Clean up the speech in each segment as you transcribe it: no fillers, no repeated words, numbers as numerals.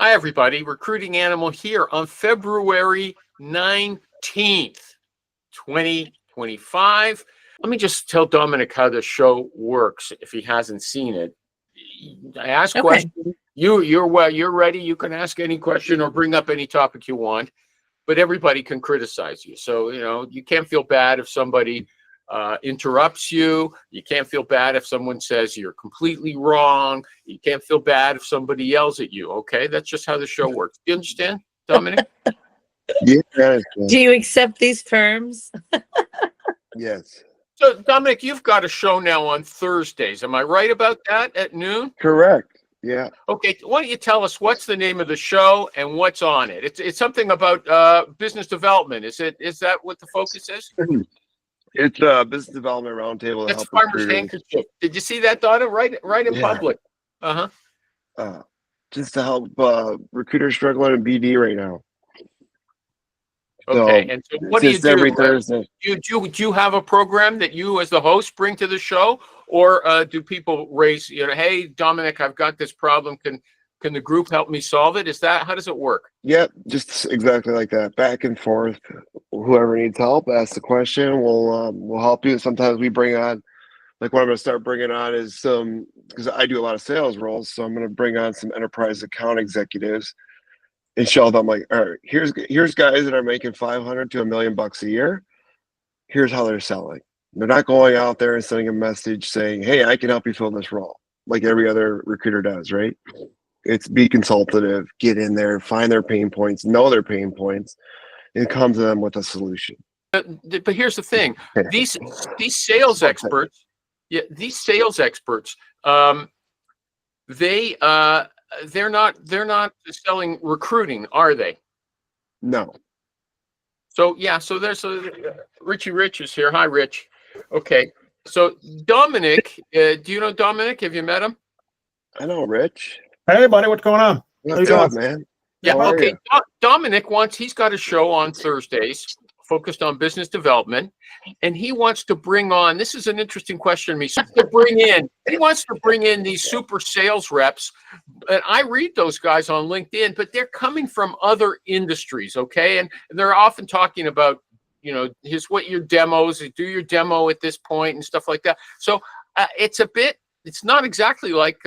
Hi, everybody. Recruiting Animal here on February 19th, 2025. Let me just tell Dominic how the show works if he hasn't seen it. I ask questions. You're ready. You can ask any question or bring up any topic you want, but everybody can criticize you. So, you can't feel bad if somebody interrupts you. You can't feel bad if someone says you're completely wrong. You can't feel bad if somebody yells at you. Okay, that's just how the show works. Do you understand, Dominic? Yeah. Do you accept these terms? Yes. So, Dominic, you've got a show now on Thursdays. Am I right about that at noon? Correct. Yeah. Okay, why don't you tell us what's the name of the show and what's on it? It's something about business development. Is that what the focus is? It's a business development roundtable to That's help Farmer's recruiters. Handkerchief. Did you see that, Donna? Right in Yeah. public. Just to help recruiters struggling in BD right now. Okay, So and so what do you it's do? every Thursday. Do you have a program that you, as the host, bring to the show, or do people raise? Hey, Dominic, I've got this problem. Can the group help me solve it? How does it work? Yep, just exactly like that. Back and forth. Whoever needs help, ask the question. We'll help you. Sometimes we bring on, like what I'm going to start bringing on is some, because I do a lot of sales roles, so I'm going to bring on some enterprise account executives and show them, like, all right, here's guys that are making $500 to $1 million a year. Here's how they're selling. They're not going out there and sending a message saying, hey, I can help you fill this role, like every other recruiter does, right? It's be consultative, get in there, find their pain points, know their pain points, and come to them with a solution. But here's the thing: these sales experts, they're not selling recruiting, are they? No. So there's Richie Rich is here. Hi, Rich. Okay, so Dominic, do you know Dominic? Have you met him? I know, Rich. Hey, buddy, what's going on? What's up, man? Yeah, How are okay. you? Dominic he's got a show on Thursdays focused on business development, and he wants to bring on, this is an interesting question to me, he wants to bring in these super sales reps, and I read those guys on LinkedIn, but they're coming from other industries, okay? And they're often talking about, here's what your demos, do your demo at this point and stuff like that. So it's not exactly like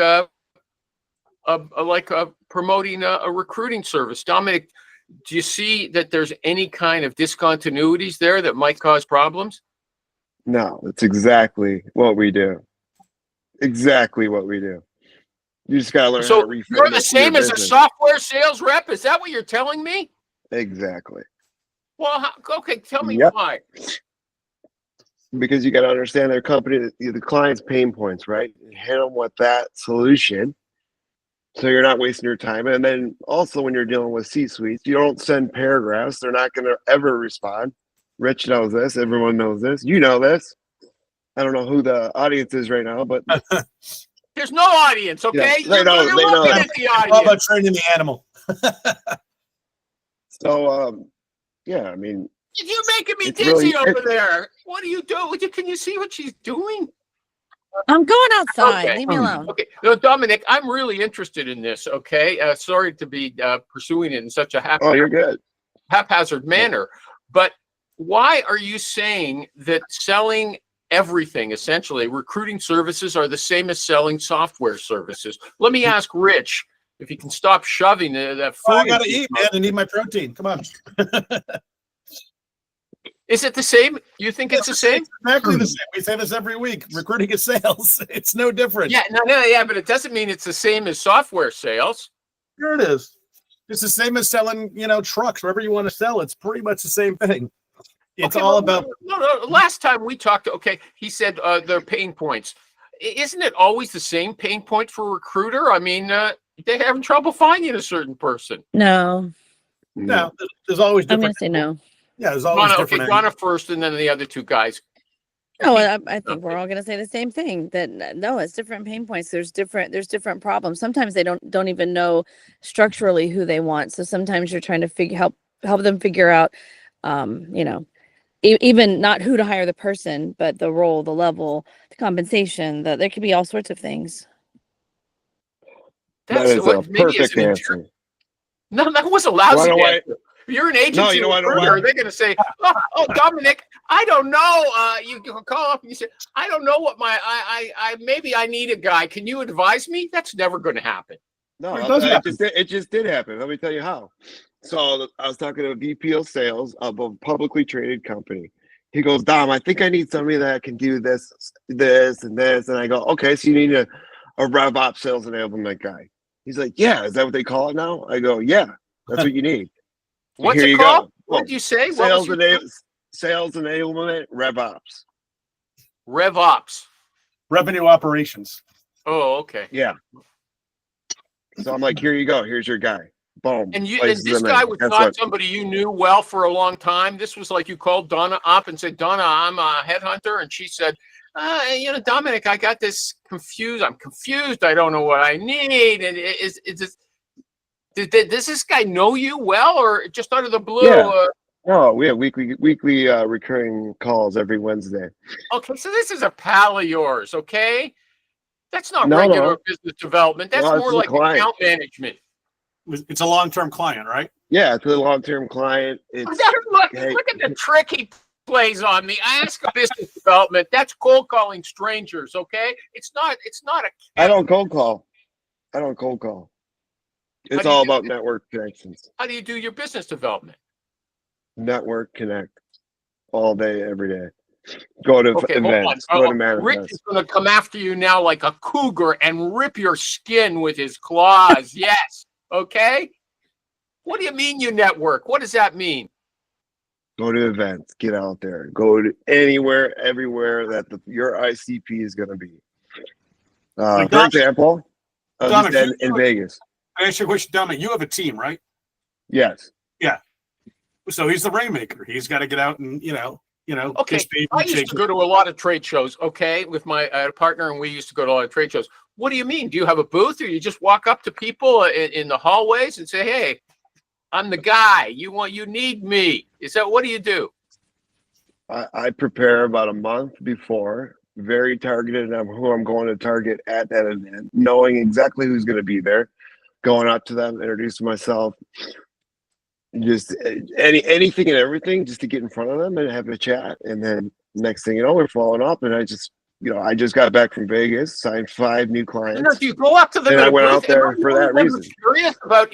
promoting a recruiting service. Dominic, do you see that there's any kind of discontinuities there that might cause problems? No, it's exactly what we do. Exactly what we do. You just got to learn how to reframe. You're the same as a software sales rep? Is that what you're telling me? Exactly. Well, okay, tell me why. Because you got to understand their company, the client's pain points, right? Hit them with that solution, so you're not wasting your time. And then also when you're dealing with C-suites, you don't send paragraphs. They're not going to ever respond. Rich knows this. Everyone knows this. You know this. I don't know who the audience is right now, but there's no audience, okay? Yeah, they know. At the audience. All about training the animal. So, I mean, you're making me dizzy over there. What are you doing? Can you see what she's doing? I'm going outside. Okay. Leave me alone. Okay. No, Dominic, I'm really interested in this, okay? Sorry to be pursuing it in such a you're good. haphazard manner, but why are you saying that selling everything, essentially, recruiting services are the same as selling software services? Let me ask Rich if he can stop shoving that food. I got to eat, man. I need my protein. Come on. Is it the same? You think it's the same? It's exactly the same. We say this every week. Recruiting is sales. It's no different. Yeah, but it doesn't mean it's the same as software sales. Sure it is. It's the same as selling, trucks, wherever you want to sell. It's pretty much the same thing. It's all about. No. Last time we talked, he said their pain points. Isn't it always the same pain point for a recruiter? I mean, they're having trouble finding a certain person. No. No, there's always different. I'm going to say no. Yeah, there's always different. Donna first, and then the other two guys. No, I think we're all going to say the same thing. That no, it's different pain points. There's different problems. Sometimes they don't even know structurally who they want. So sometimes you're trying to help them figure out, even not who to hire the person, but the role, the level, the compensation. There could be all sorts of things. That is a perfect answer. No, that was a lousy Why don't I- answer. You're an agency you know what, recruiter. They're going to say, oh, Dominic, I don't know. You can call up and you say, I don't know what maybe I need a guy. Can you advise me? That's never going to happen. No, It does happen. it just did happen. Let me tell you how. So I was talking to a VP of sales of a publicly traded company. He goes, Dom, I think I need somebody that can do this, this, and this. And I go, okay, so you need a RevOps sales enablement guy. He's like, yeah, is that what they call it now? I go, yeah, that's what you need. What's Here it you called? go. What did you say? What Sales, was your sales enablement, RevOps. RevOps? Revenue operations. Oh, okay. Yeah. So I'm like, here you go. Here's your guy. Boom. And Places this him guy in. was Guess not what? somebody you knew well for a long time. This was like you called Donna up and said, Donna, I'm a headhunter. And she said, Dominic, I got this confused. I'm confused. I don't know what I need. And does this guy know you well or just out of the blue? Yeah. No, we have weekly recurring calls every Wednesday. Okay, so this is a pal of yours, okay? That's not No, regular no. business development. That's No, it's more a like client. account management. It's a long-term client, right? Yeah, it's a long-term client. Look Hey. at the trick he plays on me. I ask a business development. That's cold calling strangers, okay? It's not a I don't cold call. It's do you all do about network connections. how do you do your business development? Network connect all day, every day. Go to Okay, hold on. events. Go to Rich manifest. is going to come after you now like a cougar and rip your skin with his claws. Yes. Okay. What do you mean you network? What does that mean? Go to events. Get out there. Go to anywhere, everywhere that your ICP is going to be. For example, Dominic, just in Vegas. I ask you a question, Dominic. You have a team, right? Yes. So he's the rainmaker. He's got to get out and Okay, kiss baby, I used shake to go to a lot of trade shows, okay, with my partner, and we used to go to a lot of trade shows. What do you mean? Do you have a booth, or you just walk up to people in the hallways and say, "Hey, I'm the guy. You need me." Is that what do you do? I prepare about a month before, very targeted on who I'm going to target at that event, knowing exactly who's going to be there, going up to them, introducing myself, just anything and everything, just to get in front of them and have a chat. And then next thing you know, we're following up, and I just got back from Vegas, signed 5 new clients. Do you go up to them? And at I a went booth? out there Am I for the that only one reason. who's curious about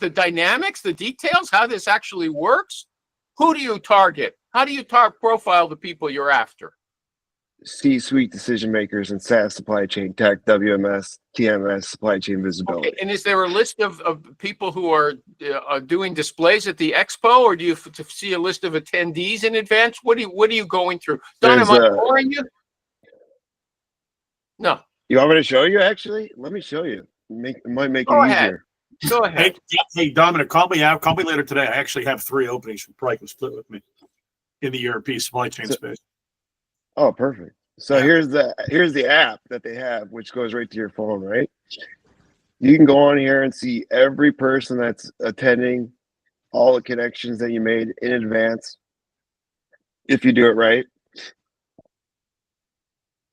the dynamics, the details, how this actually works. Who do you target? How do you profile the people you're after? C-suite decision makers in SaaS, supply chain tech, WMS, TMS, supply chain visibility. Okay, and is there a list of people who are doing displays at the expo, or do you see a list of attendees in advance? What are you going through? Don, am I boring you? No. You want me to show you? Actually, let me show you. It might make Go it ahead. easier. Go ahead. Hey, Dominic, call me out. Call me later today. I actually have 3 openings. You probably can split with me in the ERP supply chain space. Oh, perfect. So Yeah. here's the app that they have, which goes right to your phone, right? You can go on here and see every person that's attending, all the connections that you made in advance, if you do it right.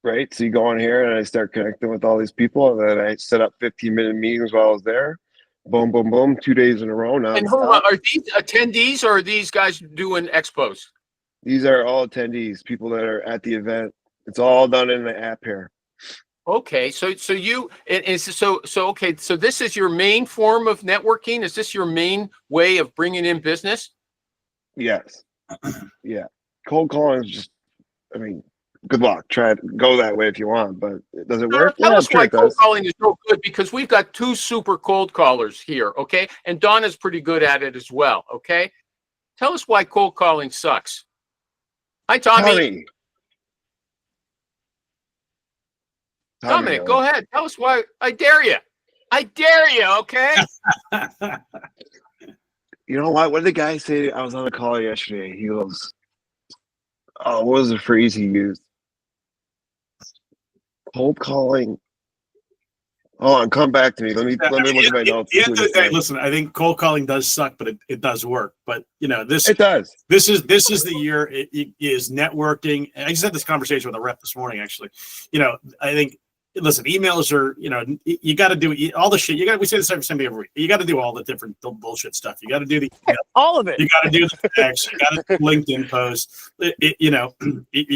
Right? So you go on here and I start connecting with all these people, and then I set up 15-minute meetings while I was there. Boom, boom, boom, 2 days in a row. And who nonstop. are these attendees, or are these guys doing expos? These are all attendees, people that are at the event. It's all done in the app here. Okay, so this is your main form of networking. Is this your main way of bringing in business? Yes. Yeah. Cold calling is just, good luck. Try to go that way if you want, but does it work? Tell Yeah, us I'm sure why it cold does. calling is so good, because we've got 2 super cold callers here, okay? And Donna's pretty good at it as well, okay? Tell us why cold calling sucks. Hi, Tommy. Dominic, go ahead. Tell us why. I dare you. I dare you, okay? You know what? What did the guy say? I was on a call yesterday. He goes, "Oh, what was the phrase he used? Cold calling." Oh, and come back to me. Let me look at my notes. At the end of the day, listen, I think cold calling does suck, but it does work. But this It does. this is the year it is networking. And I just had this conversation with a rep this morning, actually. I think listen, emails are, you got to do all the shit. We say the same thing every week. You got to do all the different bullshit stuff. You got to do the all of it. You got to do the text. You got to do LinkedIn posts. You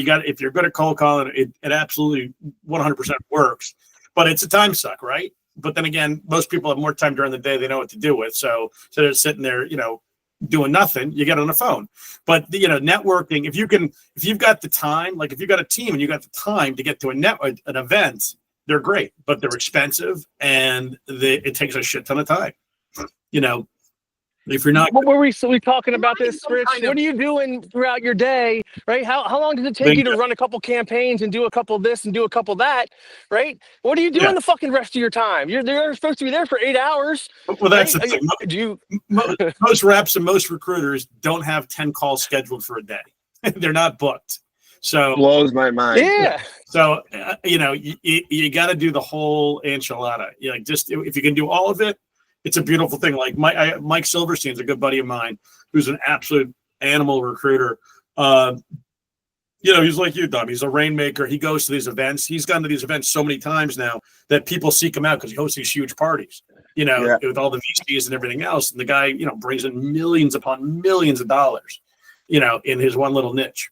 got, if you're good at cold calling, it absolutely 100% works. But it's a time suck, right? But then again, most people have more time during the day. They know what to do with. So they're sitting there, doing nothing. You get on the phone. But networking. If you've got the time, like if you got a team and you got the time to get to an event, they're great, but they're expensive and it takes a shit ton of time. If you're not, what were we talking about this, Rich? What are you doing throughout your day, right? How long does it take you to run a couple campaigns and do a couple of this and do a couple of that, right? What are you doing the fucking rest of your time? They're supposed to be there for 8 hours. Well, that's right? the thing. Most reps and most recruiters don't have 10 calls scheduled for a day. They're not booked. So blows my mind. Yeah. So you got to do the whole enchilada. Just if you can do all of it, it's a beautiful thing. Like Mike Silverstein's a good buddy of mine, who's an absolute animal recruiter. He's like you, Dom. He's a rainmaker. He goes to these events. He's gone to these events so many times now that people seek him out because he hosts these huge parties. With all the VCs and everything else. And the guy, brings in millions upon millions of dollars, in his one little niche.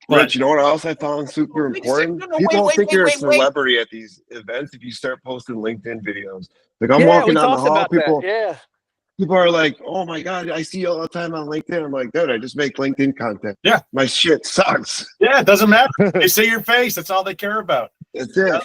Rich, you know what else I found super important? People think you're a celebrity at these events if you start posting LinkedIn videos. Like I'm walking down the hall, people are like, "Oh my god, I see you all the time on LinkedIn." I'm like, "Dude, I just make LinkedIn content. Yeah, my shit sucks." Yeah, it doesn't matter. They see your face. That's all they care about. That's it.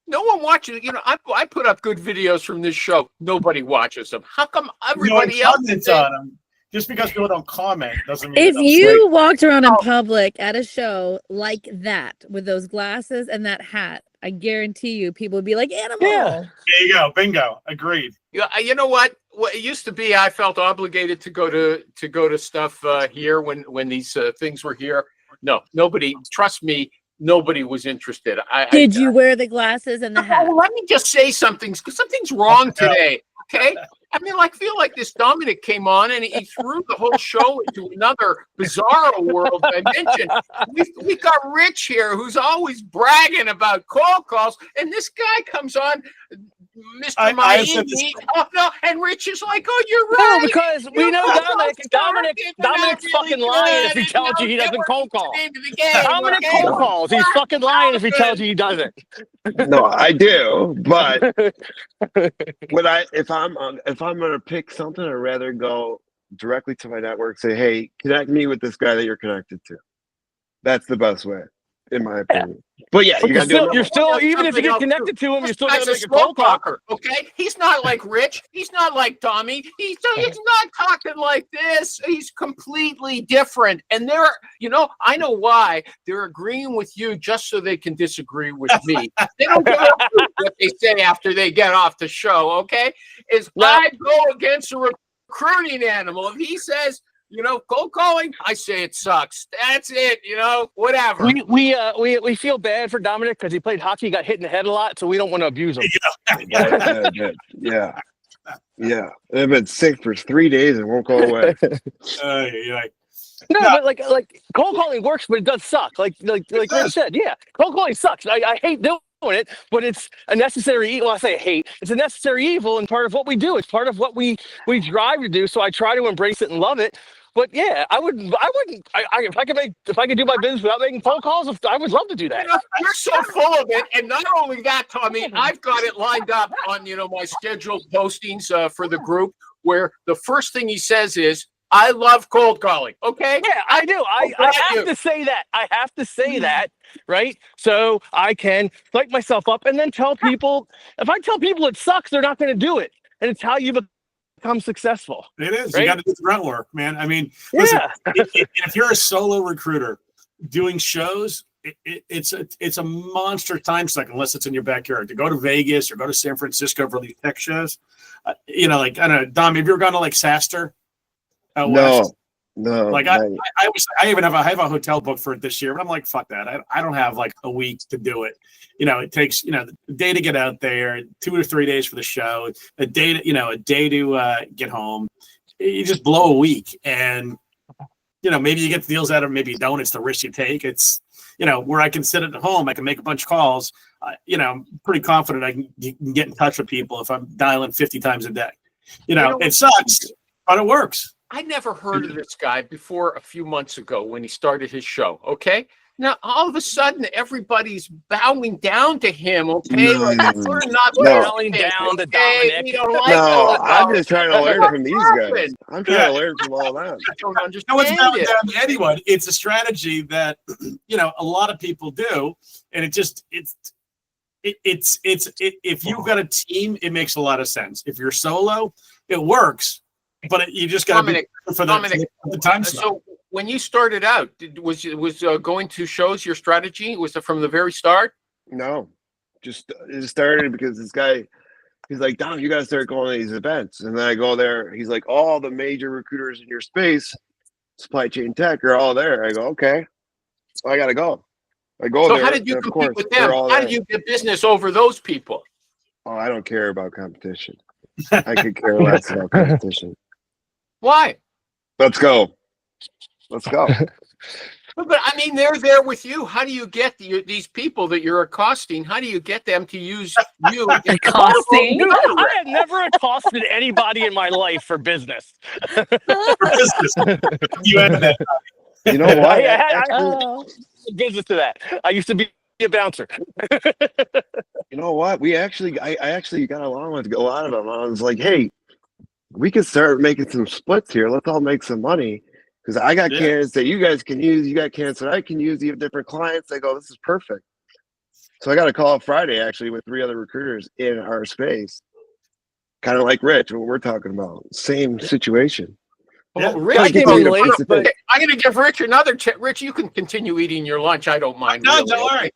No one watches. I put up good videos from this show. Nobody watches them. How come everybody else comments on them? Just because people don't comment doesn't mean. If you walked around in public at a show like that with those glasses and that hat, I guarantee you people would be like, "Animal." Yeah. There you go. Bingo. Agreed. Yeah, you know what? What it used to be, I felt obligated to go to stuff here when these things were here. No, nobody. Trust me, nobody was interested. Did you wear the glasses and the hat? Let me just say something. Something's wrong today. Okay. I feel like this Dominic came on and he threw the whole show into another bizarro world dimension. We got Rich here, who's always bragging about call calls, and this guy comes on, Mr. Miami. Oh no, and Rich is like, "Oh, you're right." No, because we know Dominic's fucking lying if he tells you he doesn't cold call. Dominic cold calls. He's fucking lying if he tells you he doesn't. No, I do, but if I'm gonna pick something, I'd rather go directly to my network. Say, "Hey, connect me with this guy that you're connected to." That's the best way, in my opinion. But yeah, you're still even if you get connected to him, you're still gonna make a cold talker. Okay, he's not like Rich. He's not like Tommy. He's not talking like this. He's completely different. And I know why they're agreeing with you just so they can disagree with me. They don't give a what they say after they get off the show. Okay, I go against a recruiting animal. If he says, cold calling, I say it sucks. That's it. Whatever. We feel bad for Dominic because he played hockey, got hit in the head a lot, so we don't want to abuse him. Yeah. I've been sick for 3 days and won't go away. No, but like cold calling works, but it does suck. Like Rich said, cold calling sucks. I hate doing it, but it's a necessary evil. I say hate. It's a necessary evil and part of what we do. It's part of what we drive to do. So I try to embrace it and love it. But yeah, I wouldn't. If I could do my business without making phone calls, I would love to do that. You're so full of it, and not only that, Tommy, I've got it lined up on my scheduled postings for the group, where the first thing he says is, "I love cold calling." Okay. Yeah, I do. I have to say that. I have to say that, right? So I can psych myself up and then tell people. If I tell people it sucks, they're not going to do it, and it's how you become successful. It is. Right? You got to do the grunt work, man. Listen, if you're a solo recruiter doing shows, it's a monster time suck unless it's in your backyard. To go to Vegas or go to San Francisco for these tech shows, I don't know, Dom, have you ever gone to like SaaStr? No. Like I have a hotel booked for it this year, but I'm like, fuck that. I don't have like a week to do it. It takes the day to get out there, 2 or 3 days for the show, a day to get home. You just blow a week, and maybe you get deals out of it, maybe you don't. It's the risk you take. It's where I can sit at home, I can make a bunch of calls. I'm pretty confident I can get in touch with people if I'm dialing 50 times a day. It sucks, but it works. I never heard of this guy before a few months ago when he started his show. Okay. Now, all of a sudden, everybody's bowing down to him. Okay. No. Like, we're not Bowing down to okay? Dominic. We don't like No, all I'm that. just trying to learn from these guys. happened? I'm trying to learn from all that. I don't No understand one's bowing it. down to anyone. It's a strategy that a lot of people do, and if you've got a team, it makes a lot of sense. If you're solo, it works, but you just got to be Dominic, for the time slot. So when you started out, was going to shows your strategy? Was it from the very start? No, it started because this guy, he's like, Dom, you got to start going to these events. And then I go there. He's like, all the major recruiters in your space, supply chain tech, are all there. I go, okay, so I got to go. I go So there. how did you and of compete course, with they're them? all How there. did you get business over those people? Oh, I don't care about competition. I could care less about competition. Why? Let's go. Let's go. But I mean, they're there with you. How do you get these people that you're accosting? How do you get them to use you? Accosting? Dude, I have never accosted anybody in my life for business. For business. You added that. You know what? I Oh. business to that. I used to be a bouncer. You know what? I actually got along with a lot of them. I was like, hey, we can start making some splits here. Let's all make some money. Because I got candidates that you guys can use. You got candidates that I can use. You have different clients. I go, this is perfect. So I got a call Friday, actually, with 3 other recruiters in our space. Kind of like Rich, what we're talking about. Same situation. Well, Yeah. Rich, I came in late, but I'm going to give Rich another chance. Rich, you can continue eating your lunch. I don't mind. No, really. don't worry.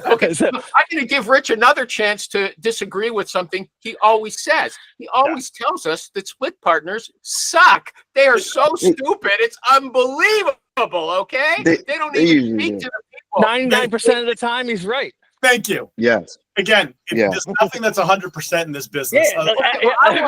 Okay, so, I'm going to give Rich another chance to disagree with something he always says. He always tells us that split partners suck. They are so stupid. It's unbelievable. Okay, they don't they even usually speak do. to the people. 99% of the time, he's right. Thank you. Yes. Again, Yeah. there's nothing that's 100% in this business. Yeah, I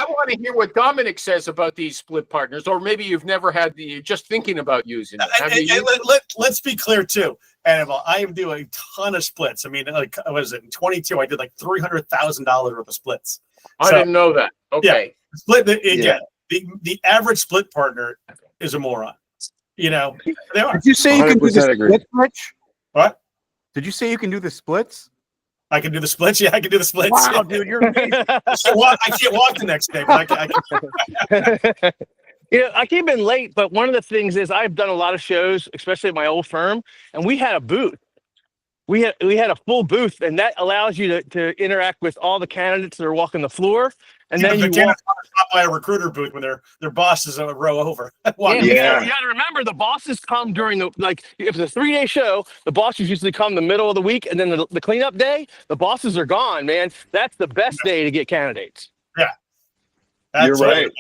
want to hear what Dominic says about these split partners, or maybe you've never had you're just thinking about using it. Have you used it? Let's be clear too. Annabelle, I am doing a ton of splits. I mean, like, what is it? In 22, I did like $300,000 worth of splits. I didn't know that. Okay. Split again. The average split partner is a moron. They are. Did you say you can do the 100% agree. splits, Rich? What? Did you say you can do the splits? I can do the splits. Yeah, I can do the splits. Wow, Yeah. dude, you're amazing. I can't walk the next day, but I can. I came in late, but one of the things is I've done a lot of shows, especially at my old firm, and we had a booth. We had a full booth, and that allows you to interact with all the candidates that are walking the floor. And then you walk. Stop by a recruiter booth when their boss is a row over. Yeah, Yeah. you got to remember the bosses come during if it's a 3-day show, the bosses usually come the middle of the week, and then the cleanup day, the bosses are gone, man. That's the best day to get candidates. You're right.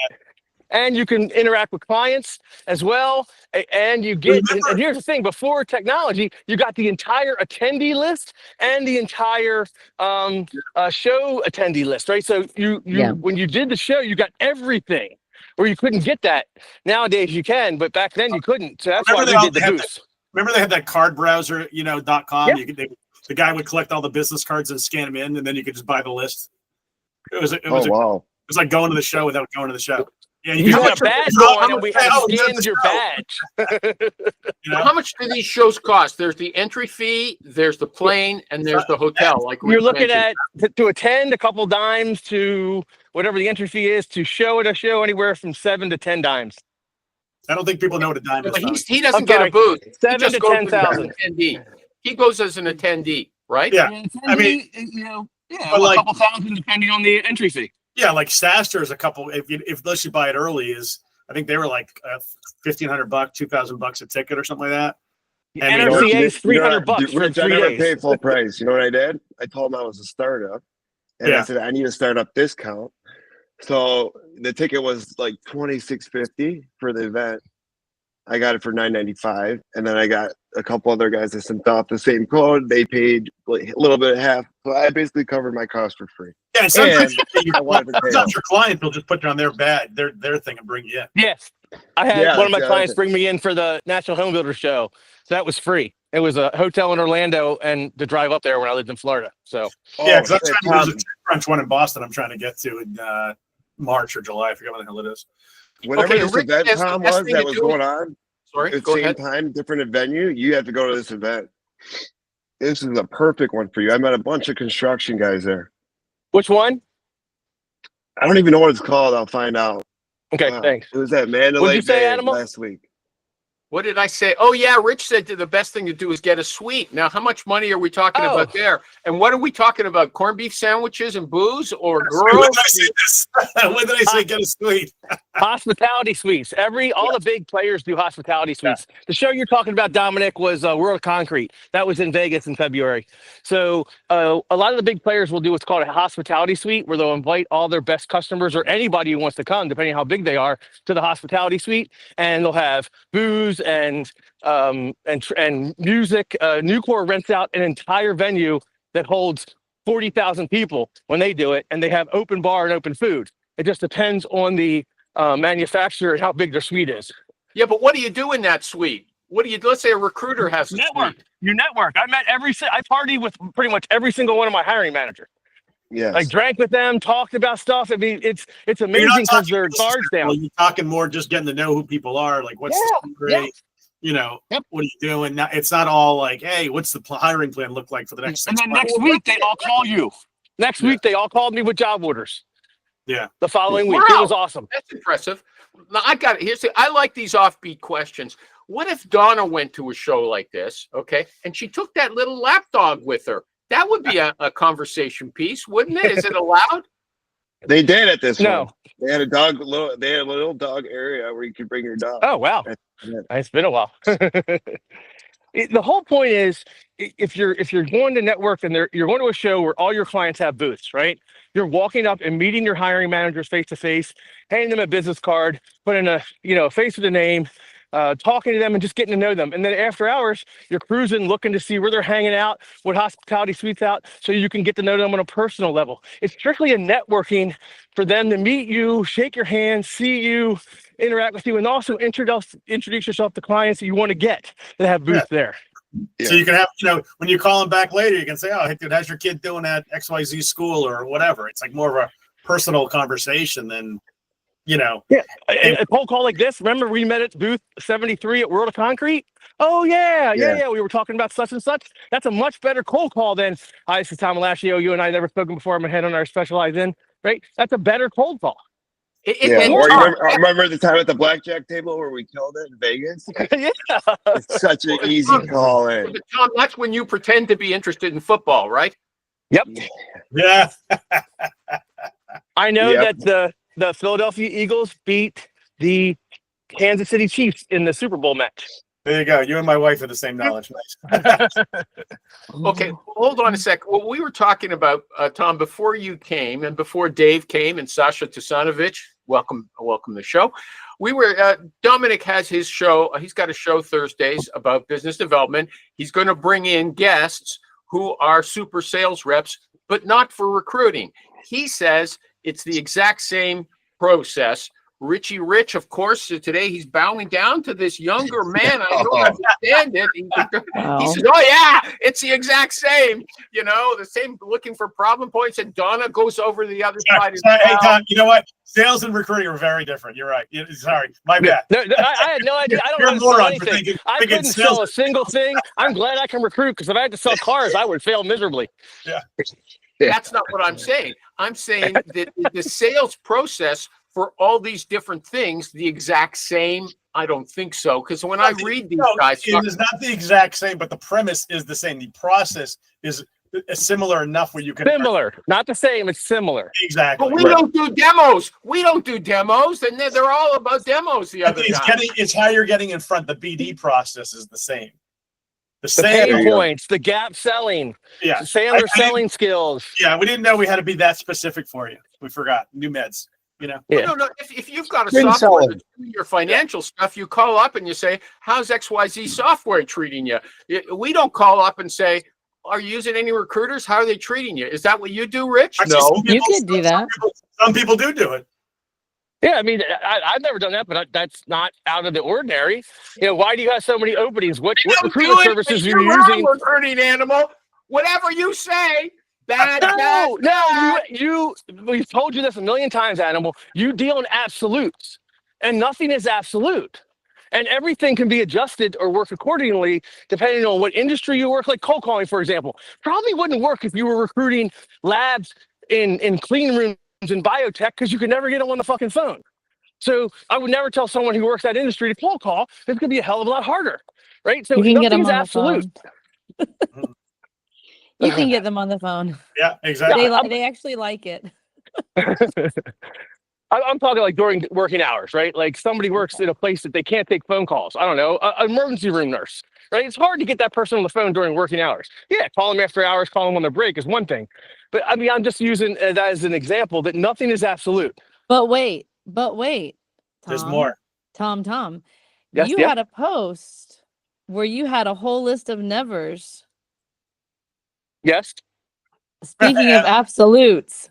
And you can interact with clients as well. And you get, and here's the thing, before technology, you got the entire attendee list and the entire show attendee list, right? So when you did the show, you got everything, or you couldn't get that. Nowadays you can, but back then you couldn't. So that's why we did the booths. Remember they had that card browser, .com. Yeah. The guy would collect all the business cards and scan them in, and then you could just buy the list. It was Wow. like going to the show without going to the show. Yeah, You could- had a badge on, and we had to scan your badge. How much do these shows cost? There's the entry fee, there's the plane, and there's the hotel. Like You're Rich looking mentioned. at to attend a couple dimes to whatever the entry fee is, to show at a show anywhere from 7 to 10 dimes. I don't think people know what a dime is. But though. he doesn't I'm get sorry. a booth. He 7 just to goes as an 10,000. attendee. He goes as an attendee, right? Yeah. I mean, but a couple thousand depending on the entry fee. Yeah, like Saster is a couple. If unless you buy it early, I think they were like $1,500, $2,000 a ticket or something like that. And And NFCA is $300 for Rich, I 3 never days. paid full price. You know what I did? I told him I was a startup, and I Yeah. said I need a startup discount. So the ticket was like $26.50 for the event. I got it for $9.95, and then I got a couple other guys that sent off the same code. They paid like a little bit of half, so I basically covered my cost for free. Yeah, and sometimes, I wanted to pay sometimes your clients will just put you on their thing and bring you in. Yes. I had Yeah, one of my exactly. clients bring me in for the National Home Builder Show. So that was free. It was a hotel in Orlando and to drive up there when I lived in Florida. So Yeah, because I'm shit, trying to. There's Tom, a Crunch one in Boston. I'm trying to get to in March or July. I forget what the hell it is. whatever Okay, this Rick event, says the Tom, best was thing that to was do- going on Sorry, at the go same ahead. time, different venue, you have to go to this event. This is a perfect one for you. I met a bunch of construction guys there. which one? I don't even know what it's called. I'll find out. Okay, thanks. It was at Mandalay What'd you say, Bay Animal? last week. What did I say? Oh yeah, Rich said that the best thing to do is get a suite. Now, how much money are we talking Oh. about there? And what are we talking about? Corned beef sandwiches and booze or When girls? did I say this? When did I say get a suite? Hospitality suites. All the big players do hospitality suites. The show you're talking about, Dominic, was World Concrete. That was in Vegas in February. So a lot of the big players will do what's called a hospitality suite, where they'll invite all their best customers or anybody who wants to come, depending on how big they are, to the hospitality suite, and they'll have booze and music. Nucor rents out an entire venue that holds 40,000 people when they do it, and they have open bar and open food. It just depends on the manufacturer and how big their suite is. Yeah, but what do you do in that suite? What do you? Let's say a recruiter has a Network. suite. You network. I partied with pretty much every single one of my hiring managers. Yes. Like drank with them, talked about stuff. I mean, it's You're amazing not because talking their business guards people, down. You're talking more just getting to know who people are. Like, what's the story? Yeah. You know, Yep. what are you doing? Now, it's not all like, hey, what's the hiring plan look like for the next 6 And then months? next week they all call you. Next week they all called me with job orders. Yeah. The following week. It Wow. was awesome. That's impressive. Now I got it. I like these offbeat questions. What if Donna went to a show like this, okay, and she took that little lapdog with her? That would be a conversation piece, wouldn't it? Is it allowed? They did at this No. one. They had a little dog area where you could bring your dog. Oh wow. Yeah. It's been a while. The whole point is if you're going to network and you're going to a show where all your clients have booths, right? You're walking up and meeting your hiring managers face to face, handing them a business card, putting a face with a name, talking to them and just getting to know them. And then after hours, you're cruising, looking to see where they're hanging out, what hospitality suites out, so you can get to know them on a personal level. It's strictly a networking for them to meet you, shake your hand, see you, interact with you, and also introduce yourself to clients that you want to get that have booths there. Yeah. So you can have, when you call them back later, you can say, oh, hey, dude, how's your kid doing at XYZ school or whatever? It's like more of a personal conversation than, Yeah. A cold call like this. Remember we met at booth 73 at World of Concrete? Oh yeah. We were talking about such and such. That's a much better cold call than, hi, this is Tom Alashio. You and I never spoken before. I'm a head on our specialized in, right? That's a better cold call. Yeah. Or Tom, remember the time at the blackjack table where we killed it in Vegas? Yeah. It's such an easy call in. but Tom, that's when you pretend to be interested in football, right? Yep. yeah. I know Yep. that the Philadelphia Eagles beat the Kansas City Chiefs in the Super Bowl match. There you go. You and my wife have the same knowledge. Nice. Okay, hold on a sec. Well, we were talking about Tom before you came and before Dave came and Sasha Tusanovich. Welcome to the show. We were Dominic has his show. He's got a show Thursdays about business development. He's going to bring in guests who are super sales reps, but not for recruiting. He says it's the exact same process. Richie Rich, of course, today he's bowing down to this younger man. I don't understand it. He says, oh, yeah, it's the exact same, the same looking for problem points. And Donna goes over the other side. Hey, Tom, you know what? Sales and recruiting are very different. You're right. Sorry. My bad. No, I had no idea. I don't You're know a how to sell moron for anything. I thinking couldn't sales- sell a single thing. I'm glad I can recruit because if I had to sell cars, I would fail miserably. That's not what I'm saying. I'm saying that the sales process for all these different things, the exact same. I don't think so. Because when I read these guys, it is not the exact same, but the premise is the same. The process is similar enough where you can Similar, not the same. It's similar. exactly. but we don't do demos. We don't do demos, and they're all about demos. The other guys. It's how you're getting in front. The BD process is the same. The The same. pain points, the gap selling, Yeah. Sandler I didn't- selling skills. Yeah, we didn't know we had to be that specific for you. We forgot. New meds. Yeah. No. If you've got a Didn't sell software it. that's doing your financial stuff, you call up and you say, "How's XYZ software treating you?" We don't call up and say, "Are you using any recruiters? How are they treating you?" Is that what you do, Rich? Actually, No. some people- You could do that. Some people do it. Yeah, I mean, I've never done that, but that's not out of the ordinary. Why do you have so many openings? What You don't recruitment do it, services are you're you wrong, using? recruiting animal. Whatever you say, bad, bad, No, bad. we've told you this a million times, Animal. You deal in absolutes, and nothing is absolute. And everything can be adjusted or work accordingly depending on what industry you work. Like cold calling, for example, probably wouldn't work if you were recruiting labs in clean rooms in biotech because you could never get them on the fucking phone. So I would never tell someone who works that industry to cold call. It's going to be a hell of a lot harder, right? So You can get them nothing's on the absolute. phone. You can get them on the phone. Yeah, exactly. They actually like it. I'm talking like during working hours, right? Like somebody works in a place that they can't take phone calls. I don't know, an emergency room nurse, right? It's hard to get that person on the phone during working hours. Yeah, call them after hours, call them on their break is one thing. But I mean, I'm just using that as an example that nothing is absolute. But wait, There's Tom, more. Tom, Yes, you yeah. had a post where you had a whole list of nevers. Yes. Speaking of absolutes,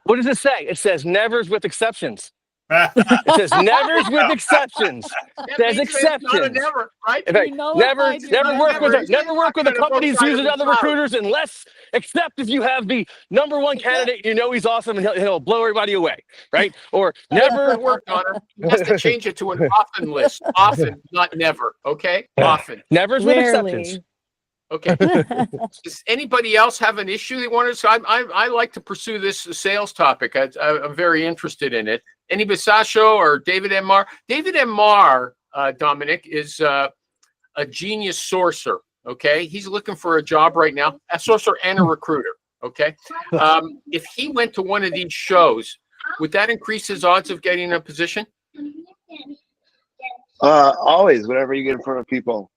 What does it say? It says nevers with exceptions. It says nevers with exceptions. That There's means it's not a exceptions. never, right? In fact, You know never, what, Mike? never work with Never. never work with a company that's using other recruiters unless, except if you have the number one candidate, he's awesome and he'll blow everybody away, right? Or Never never worked on her. He has to change it to an often list. Often, not never. Okay, often. nevers with Rarely. exceptions. Okay. Does anybody else have an issue they want to? So I like to pursue this sales topic. I'm very interested in it. Any Bisaccio or David M. Marr? David M. Marr, Dominic, is a genius sourcer. Okay, he's looking for a job right now, a sourcer and a recruiter. Okay, if he went to one of these shows, would that increase his odds of getting a position? Always, whenever you get in front of people.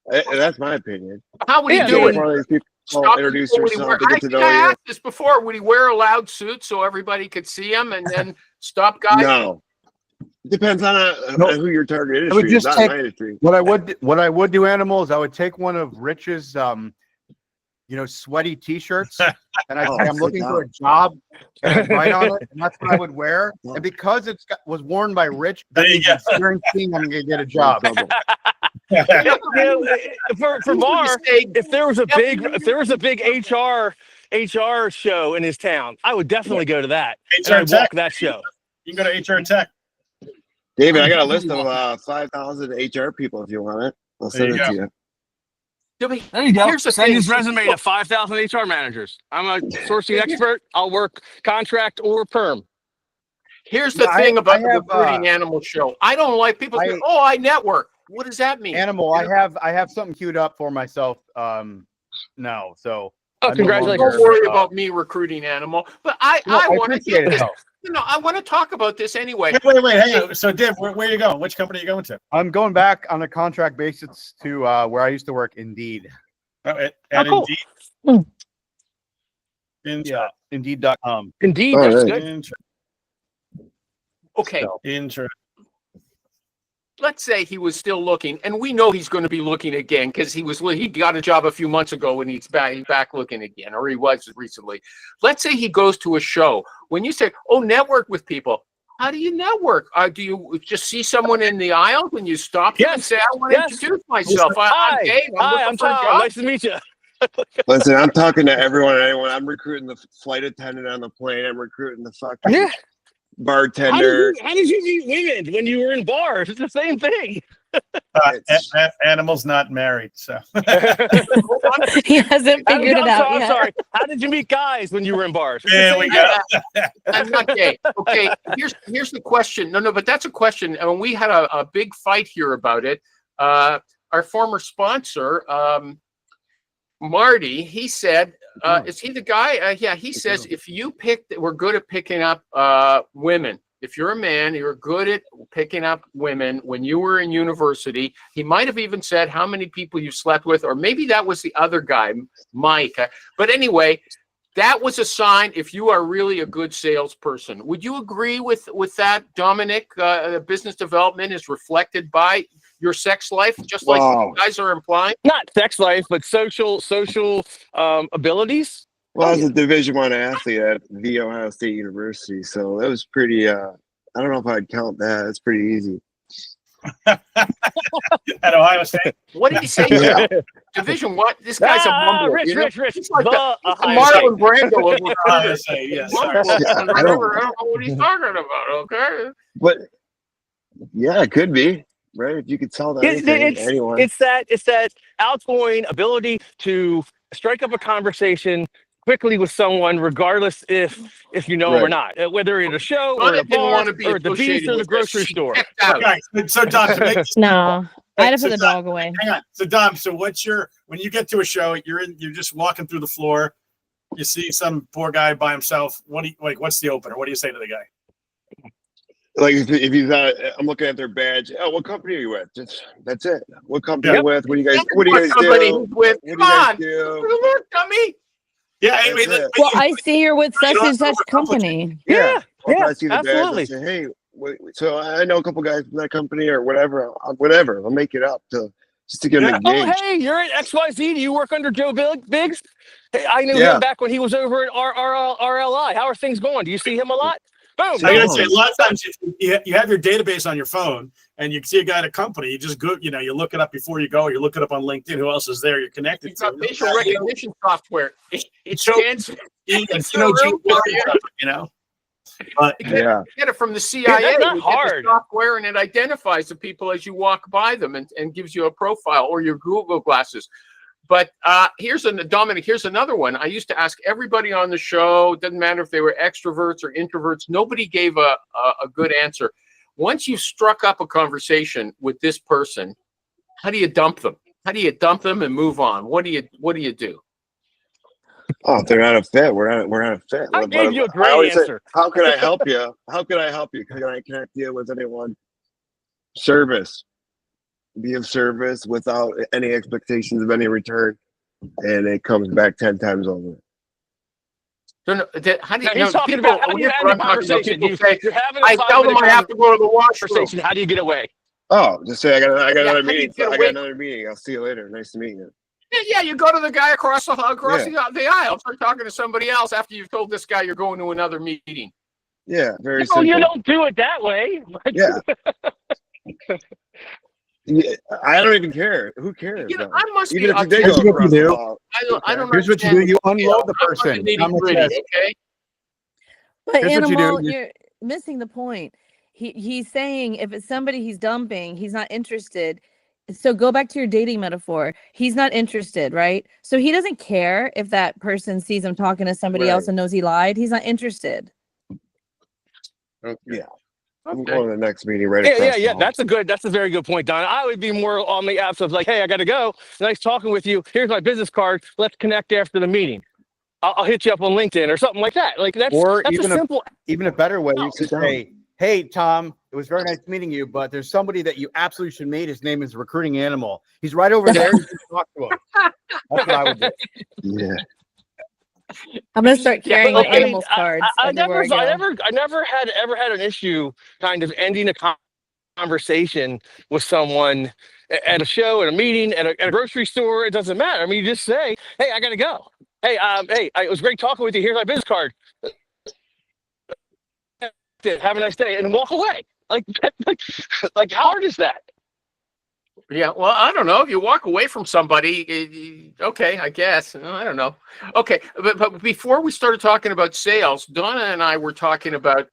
That's my opinion. How would he Yeah, do Get I in it? front of these people, Stop introduce people, would he yourself, wear- to I get to think know I you. asked this before. Would he wear a loud suit so everybody could see him and then stop guys? No. Depends on No. who your target would industry is, just not take- my industry. What I would do, Animal, is I would take one of Rich's, sweaty T-shirts, and I'd say I'm looking for a job, and I'd write on it, and that's what I would wear. And because was worn by Rich, that There you means it's guaranteeing I'm gonna get a job. For Marr, if there was a big HR show in his town, I would definitely go to that. And HR I'd Tech. walk that show. You can go to HR Tech. David, I got a list of 5,000 HR people if you want it. I'll There send you it go. to you. There you go. Here's the Send thing. his resume to 5,000 HR managers. I'm a sourcing expert. I'll work contract or perm. Here's the Yeah, thing I about the have, recruiting animal show. I don't like people say, "Oh, I network." What does that mean? Animal, I have something queued up for myself. Now, so Oh, I'm no congratulations. Don't longer, worry about me recruiting animal, but I want to appreciate get it, this. though. I want to talk about this anyway. Wait. Hey, so Div, where are you going? Which company are you going to? I'm going back on a contract basis to where I used to work, Indeed. At cool. Indeed. Yeah, Indeed.com. Indeed, Oh, that's right. good. Okay, So, let's say he was still looking, and we know he's going to be looking again because he got a job a few months ago and he's back looking again, or he was recently. Let's say he goes to a show. When you say, "Oh, network with people," how do you network? Do you just see someone in the aisle when you stop them and Yes, say, "I want to yes. introduce myself. I'm Hi, Dave. hi, looking I'm for a Tom. job." Nice to meet you. Listen, I'm talking to everyone and anyone. I'm recruiting the flight attendant on the plane. I'm recruiting the fucking Yeah. bartender. How did you meet women when you were in bars? It's the same thing. Animal's not married, so He hasn't figured it out I'm yet. sorry. How did you meet guys when you were in bars? It's the there same we thing. go. I'm not gay. Okay, here's the question. No, but that's a question. And we had a big fight here about it. Our former sponsor, Marty, he said, is he the guy? Yeah, he says if you we're good at picking up women. If you're a man, you're good at picking up women when you were in university. He might have even said how many people you slept with, or maybe that was the other guy, Mike. But anyway, that was a sign if you are really a good salesperson. Would you agree with that, Dominic? Business development is reflected by your sex life, just like Wow. you guys are implying. Not sex life, but social abilities. Well, I was a Division I athlete at the Ohio State University, so that was pretty I don't know if I'd count that. It's pretty easy. At Ohio State. What did he say? Yeah. Division one. This guy's a mumbler. Rich, you know? Rich. He's like The the Ohio State. Marlon Brando of Ohio recruiters. State, yeah, He sorry. mumbles Yeah, and I I don't- don't know what he's talking about. Okay. But yeah, it could be, right? If you could tell that anyone. It's that outgoing ability to strike up a conversation quickly with someone, regardless if you know them or not, whether at a show or Donna at a didn't bar want to be or at the associated beast or the with grocery this. She store. checked out. Okay, so Dom, to make this No, I had to so put the Dom, dog away. hang on. So Dom, so when you get to a show, you're just walking through the floor, you see some poor guy by himself. What's the opener? What do you say to the guy? Like if he's not, I'm looking at their badge. Oh, what company are you with? That's it. What company are you with? What do you guys? What do you guys Somebody do? who's with. What do you Come guys on. do? Look, dummy. Yeah, I That's mean, it. Well, I see you're with You such don't and have to such overcomplicate. company. Yeah, Or if yeah, I see the absolutely. badge, I say, hey, so I know a couple guys from that company or whatever. Whatever. I'll make it up just to get them Yeah. Oh, engaged. hey, you're at XYZ. Do you work under Joe Biggs? Hey, I knew Yeah. him back when he was over at RLI. How are things going? Do you see him a lot? Boom. I gotta No. say, a lot of times if you have your database on your phone and you see a guy at a company, you just go, you look it up before you go. You look it up on LinkedIn. Who else is there? You're connected He's got to. facial recognition software. It So- scans. It's so real for But Yeah. Get it from the CIA. that's not You get the hard. software and it identifies the people as you walk by them and gives you a profile or your Google glasses. But Dominic, here's another one. I used to ask everybody on the show, doesn't matter if they were extroverts or introverts, nobody gave a good answer. Once you've struck up a conversation with this person, how do you dump them? How do you dump them and move on? What do you do? Oh, if they're not a fit, we're not a fit. I gave you a I great always say, answer. how can I help you? How can I help you? Can I connect you with anyone? Service. Be of service without any expectations of any return, and it comes back 10 times over. How do you, Now, he's talking about how do you here's have what a I'm talking about. conversation. People say, You're having a I tell them I have to go to the washroom. conversation. How do you get away? Oh, just say I got Yeah, another how do you meeting. get I away? got another meeting. I'll see you later. Nice to meet you. Yeah, you go to the guy across the aisle, start talking to somebody else after you've told this guy you're going to another meeting. Yeah, very No, simple. you don't do it that way. Yeah. Yeah, I don't even care. Who cares? You know, though? I must Even be. if you did Here's go what you across the do. hall. I don't. Here's what you do. understand, You unload the I'm not person. the Comment nitty-gritty, says, okay? But Here's what you do. Animal, you're missing the point. He's saying if it's somebody he's dumping, he's not interested. So go back to your dating metaphor. He's not interested, right? So he doesn't care if that person sees him talking to somebody else Right. and knows he lied. He's not interested. Yeah. I'm Okay. going to the next meeting right Yeah, across yeah, the yeah. hall. That's a very good point, Don. I would be more on the apps of like, hey, I got to go. Nice talking with you. Here's my business card. Let's connect after the meeting. I'll hit you up on LinkedIn or something like that. Like that's Or a even a- simple. even a better way, you sit could down. say, hey, Tom, it was very nice meeting you, but there's somebody that you absolutely should meet. His name is Recruiting Animal. He's right over there. You can talk to him. That's what I would do. Yeah. I'm gonna start Yeah, carrying but I mean, animals cards. I everywhere never had an issue kind of ending a conversation with someone at a show, at a meeting, at a grocery store. It doesn't matter. I mean, you just say, hey, I got to go. Hey, it was great talking with you. Here's my business card. Have a nice day, and walk away. Like how hard is that? Yeah, well, I don't know. If you walk away from somebody, okay, I guess. I don't know. Okay, but before we started talking about sales, Donna and I were talking about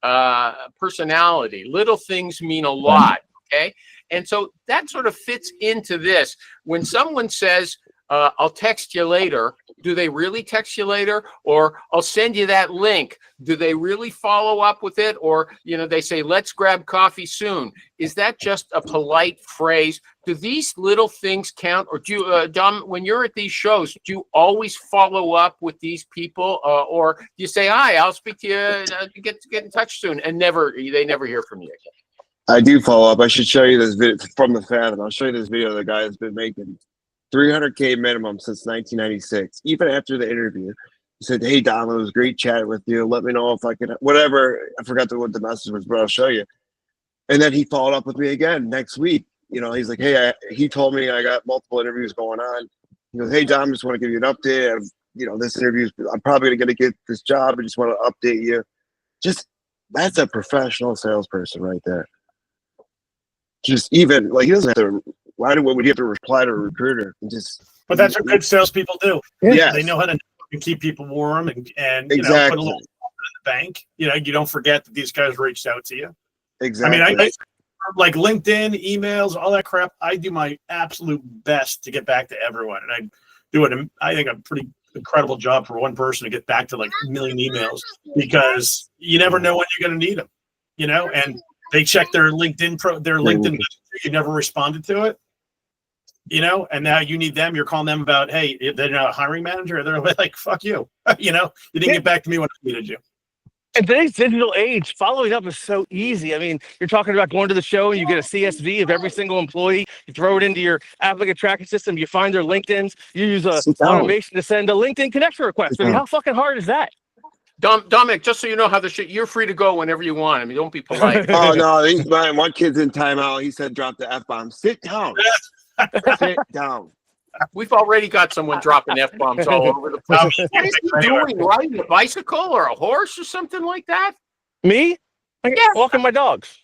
personality. Little things mean a lot, okay? And so that sort of fits into this. When someone says, I'll text you later, do they really text you later? Or I'll send you that link. Do they really follow up with it? Or, they say, let's grab coffee soon. Is that just a polite phrase? Do these little things count? Or do you, Dom, when you're at these shows, do you always follow up with these people? Or do you say, hi, I'll speak to you, get in touch soon, and they never hear from you again? I do follow up. I should show you this video from the Fathom. I'll show you this video the guy has been making $300K minimum since 1996. Even after the interview, he said, hey, Dom, it was great chatting with you. Let me know if I can, whatever. I forgot what the message was, but I'll show you. And then he followed up with me again next week. He's like, hey, he told me I got multiple interviews going on. He goes, hey, Dom, just want to give you an update. This interview, I'm probably going to get this job. I just want to update you. Just that's a professional salesperson right there. Just even like he doesn't have to. Would he have to reply to a recruiter? But that's what good salespeople do. Yes. They know how to keep people warm and Exactly. put a little in the bank. You don't forget that these guys reached out to you. Exactly. I mean, I like LinkedIn, emails, all that crap. I do my absolute best to get back to everyone, and I do it. I think a pretty incredible job for one person to get back to like a million emails, because you never know when you're going to need them. And they check their LinkedIn LinkedIn. You never responded to it. And now you need them. You're calling them about, hey, they're not a hiring manager. They're like, fuck you. You didn't get back to me when I needed you. In today's digital age, following up is so easy. I mean, you're talking about going to the show and you get a CSV of every single employee. You throw it into your applicant tracking system. You find their LinkedIns. You use automation to send a LinkedIn connection request. I mean, how fucking hard is that? Dominic, just so you know how the shit, you're free to go whenever you want. I mean, don't be polite. Oh no, one kid's in timeout. He said, "Drop the F-bomb. Sit down. Sit down." We've already got someone dropping F-bombs all over the place. What is he doing? Riding a bicycle or a horse or something like that? Me? Walking my dogs.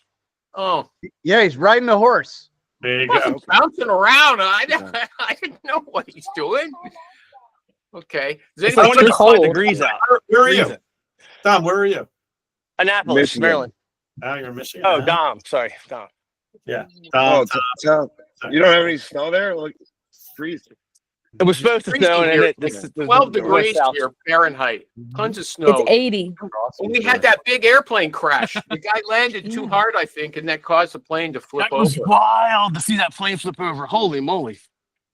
Oh, Yeah, he's riding a horse. There you he go. wasn't bouncing around. I didn't know what he's doing. Okay. Does It's anybody like cold. 25 degrees out. Where are you, Freezing. Tom? Where are you? Annapolis, Michigan. Maryland. Oh, you're missing. Oh, Dom. Sorry, Dom. Yeah. Oh, Tom. you don't have any snow there? Look, freezing. It was supposed to freezing snow, and here. then it 12 went degrees south. here, Fahrenheit. Tons of It's snow. 80. And we had that big airplane crash. The guy landed too hard, I think, and that caused the plane to flip That was over. wild to see that plane flip over. Holy moly.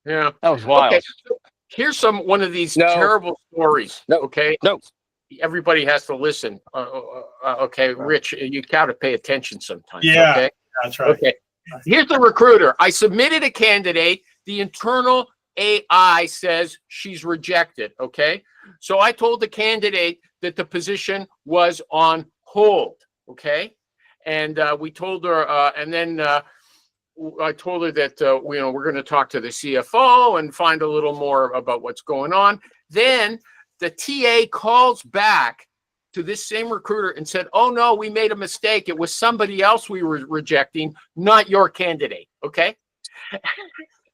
Yeah. That was wild. Okay. So here's one of these No. terrible stories. No. Okay. No. Everybody has to listen. Okay, Rich, you gotta pay attention sometimes. Yeah. Okay. That's right. Okay. Here's the recruiter. I submitted a candidate. The internal AI says she's rejected. Okay. So I told the candidate that the position was on hold. Okay. And we told her, and then I told her that, we're going to talk to the CFO and find a little more about what's going on. Then the TA calls back to this same recruiter and said, "Oh no, we made a mistake. It was somebody else we were rejecting, not your candidate." Okay.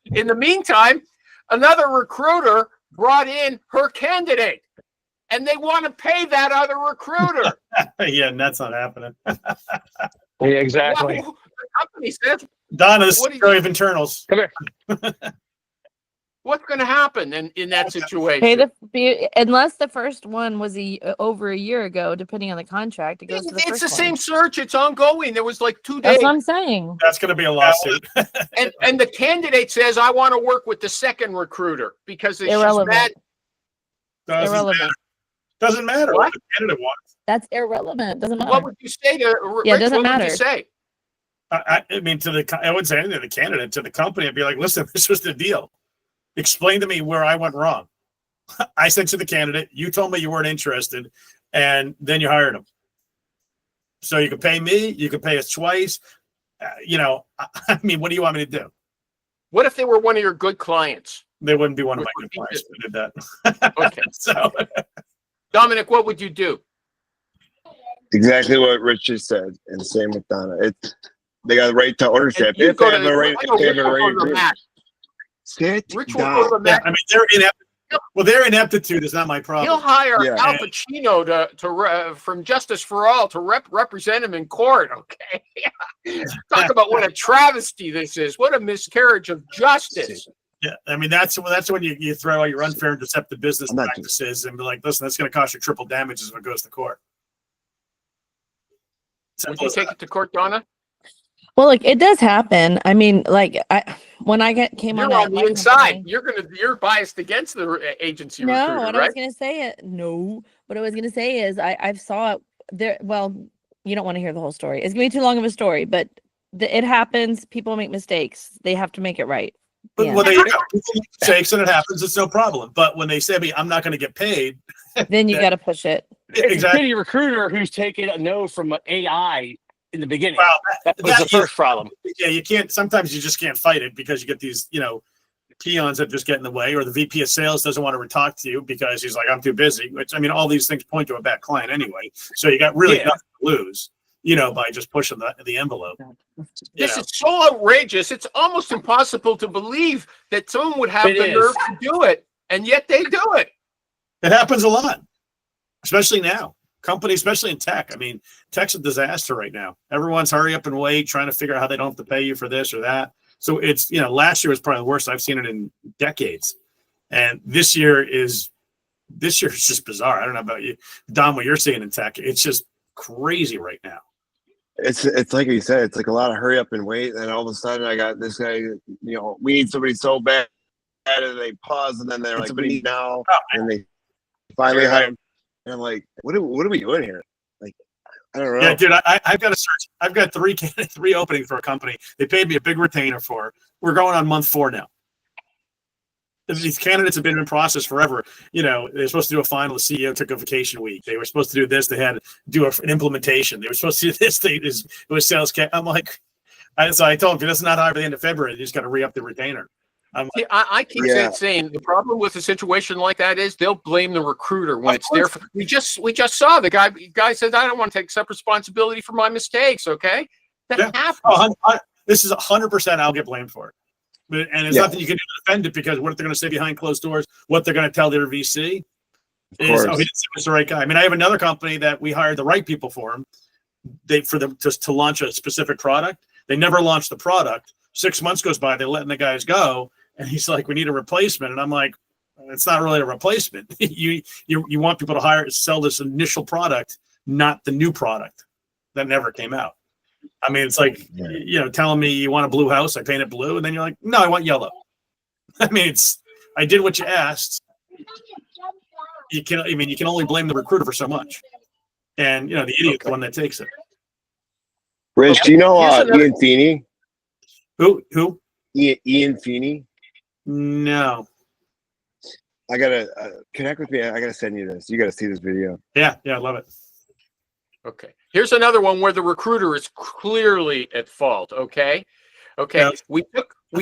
In the meantime, another recruiter brought in her candidate, and they want to pay that other recruiter. Yeah, and that's not happening. Yeah, exactly. Well, the company says, Donna, this is What do you- story of internals. Come here. what's going to happen in that situation? Pay unless the first one was over a year ago, depending on the contract, it goes to the It's first the same one. search. It's ongoing. There was like 2 That's days. what I'm saying. That's going to be a lawsuit. And the candidate says, "I want to work with the second recruiter because she's Irrelevant. mad." Irrelevant. Doesn't matter What? what the candidate wants. That's irrelevant. Doesn't matter. What would you say to Yeah, it Rich? doesn't What would matter. you say? I mean, I wouldn't say anything to the candidate, to the company. I'd be like, listen, this was the deal. Explain to me where I went wrong. I said to the candidate, you told me you weren't interested, and then you hired him. So you could pay me, you could pay us twice. I mean, what do you want me to do? What if they were one of your good clients? They wouldn't be one of my Would good you clients who did that. Okay. So Dominic, what would you do? Exactly what Rich just said, and same with Donna. They got the right to ownership. And you If they go have to the right, I know if they have Rich the will right go to the agreement. mat. Sit Rich will go to down. the mat. I mean, their ineptitude is not my He'll problem. hire Yeah. Al Pacino from Justice for All to represent him in court. Okay, talk about what a travesty this is. What a miscarriage of justice. Yeah, I mean that's when you throw out your unfair and deceptive business I'm not- practices and be like, listen, that's going to cost you triple damages if it goes to court. Would Simple you as take that. it to court, Donna? Well, like it does happen. I mean, like when I came You're on, on the inside. You're biased against the agency No, recruiter, what I right? was gonna say no. What I was gonna say is I've saw it there. Well, you don't want to hear the whole story. It's gonna be too long of a story, but it happens. People make mistakes. They have to make it right. But Yeah. when they people make mistakes and it happens, it's no problem. But when they say to me, I'm not going to get paid, Then you Yeah. got to push it. It's a exactly. shitty recruiter who's taking a no from an AI in the beginning. Well, That was the first problem. yeah, you can't. Sometimes you just can't fight it because you get these, peons that just get in the way, or the VP of sales doesn't want to talk to you because he's like, I'm too busy. Which, I mean, all these things point to a bad client anyway. So you got really nothing to lose, by just pushing the envelope. This is so outrageous. It's almost impossible to believe that someone would have the nerve to do it, and yet they do it. It happens a lot, especially now. Companies, especially in tech. I mean, tech's a disaster right now. Everyone's hurry up and wait, trying to figure out how they don't have to pay you for this or that. So it's, last year was probably the worst. I've seen it in decades. And this year is just bizarre. I don't know about you, Don, what you're seeing in tech. It's just crazy right now. It's like you said, it's like a lot of hurry up and wait. And all of a sudden I got this guy, we need somebody so bad, and they pause, and then they're like, somebody now, and they finally hire him. And I'm like, what are we doing here? Like, I don't know. Yeah, dude, I've got to search. I've got three openings for a company. They paid me a big retainer for. We're going on month 4 now. These candidates have been in process forever. They're supposed to do a final. The CEO took a vacation week. They were supposed to do this. They had to do an implementation. They were supposed to do this. It was sales. I'm like, so I told him, if that's not high by the end of February, you just got to re-up the retainer. I keep saying the problem with a situation like that is they'll blame the recruiter when it's there. We just saw the guy said, I don't want to take some responsibility for my mistakes. Okay, that happens. This is 100%. I'll get blamed for it. And there's nothing you can do to defend it, because what they're going to say behind closed doors, what they're going to tell their VC is, he didn't say it's the right guy. I mean, I have another company that we hired the right people for him. For them to launch a specific product. They never launched the product. 6 months goes by, they're letting the guys go. And he's like, we need a replacement. And I'm like, it's not really a replacement. You want people to sell this initial product, not the new product that never came out. I mean, it's like, telling me you want a blue house, I paint it blue. And then you're like, no, I want yellow. I mean, I did what you asked. You can only blame the recruiter for so much. And, the idiot's the one that takes it. Rich, do you know Ian Feeney? Who? Ian Feeney? No. I gotta connect with me. I gotta send you this. You gotta see this video. Yeah, I love it. Okay. Here's another one where the recruiter is clearly at fault. Okay. Yeah. We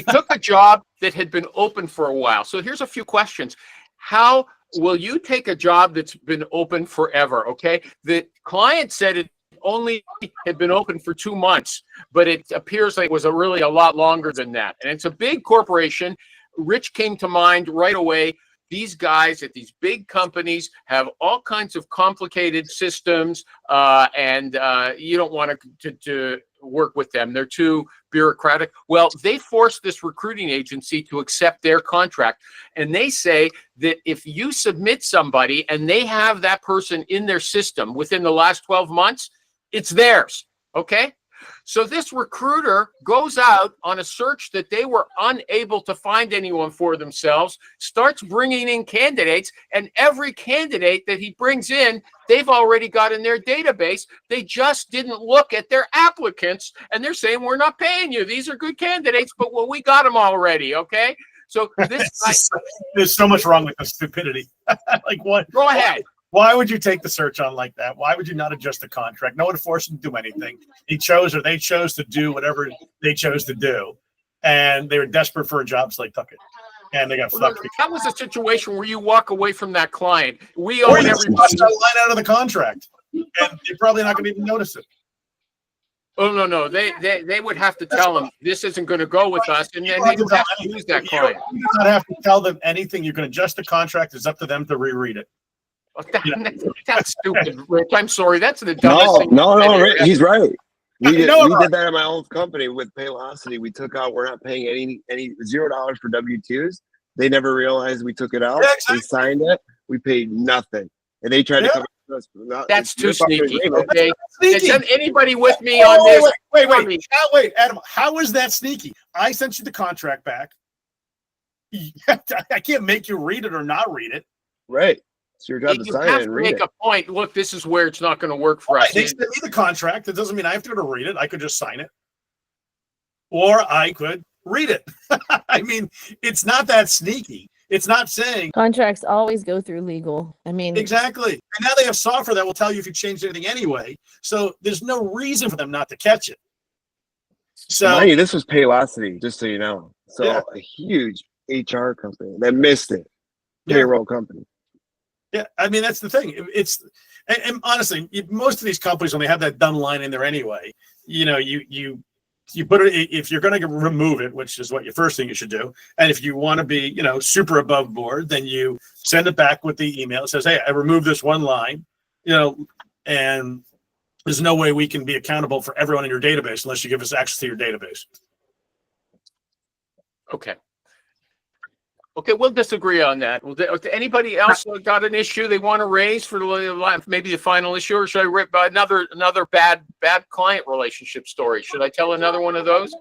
took a job that had been open for a while. So here's a few questions. How will you take a job that's been open forever? Okay. The client said it only had been open for 2 months, but it appears like it was really a lot longer than that. And it's a big corporation. Rich came to mind right away. These guys at these big companies have all kinds of complicated systems, and you don't want to work with them. They're too bureaucratic. Well, they forced this recruiting agency to accept their contract. And they say that if you submit somebody and they have that person in their system within the last 12 months, it's theirs. Okay? So this recruiter goes out on a search that they were unable to find anyone for themselves, starts bringing in candidates, and every candidate that he brings in, they've already got in their database. They just didn't look at their applicants, and they're saying, we're not paying you. These are good candidates, but we got them already, okay? So there's so much wrong with the stupidity. Like what? Go ahead. Why would you take the search on like that? Why would you not adjust the contract? No one forced him to do anything. They chose to do whatever they chose to do. And they were desperate for a job, so they took it. And they got fucked. That was a situation where you walk away from that client. We or own you everybody. Line out of the contract. And they're probably not going to even notice it. Oh, no. They would have to tell them this isn't going to go with us. And then they would have to use that client. You do not have to tell them anything. You can adjust the contract. It's up to them to reread it. That's stupid, Rich. I'm sorry. That's the dumbest thing. No, he's right. We did that at my old company with Paylocity. We took out, we're not paying any $0 for W-2s. They never realized we took it out. Yeah, exactly. They signed it. We paid nothing. And they tried to come to us. That's too sneaky. Okay. Sneaky. Is anybody with me on this? Wait, Adam. How is that sneaky? I sent you the contract back. I can't make you read it or not read it. Right. It's your job to sign it and read it. Make a point. Look, this is where it's not going to work for us. They sent me the contract. It doesn't mean I have to go to read it. I could just sign it. Or I could read it. I mean, it's not that sneaky. It's not saying Contracts always go through legal. I mean, exactly. And now they have software that will tell you if you changed anything anyway. So there's no reason for them not to catch it. So Mind you, this was Paylocity, just so you know. So a huge HR company that missed it. Yeah. Payroll company. Yeah, I mean that's the thing. And honestly, most of these companies when they have that done line in there anyway, you put it if you're going to remove it, which is what your first thing you should do. And if you want to be, super above board, then you send it back with the email. It says, "Hey, I removed this one line," and there's no way we can be accountable for everyone in your database unless you give us access to your database. Okay. Okay, we'll disagree on that. Anybody else got an issue they want to raise for maybe the final issue, or should I rip another bad client relationship story? Should I tell another one of those?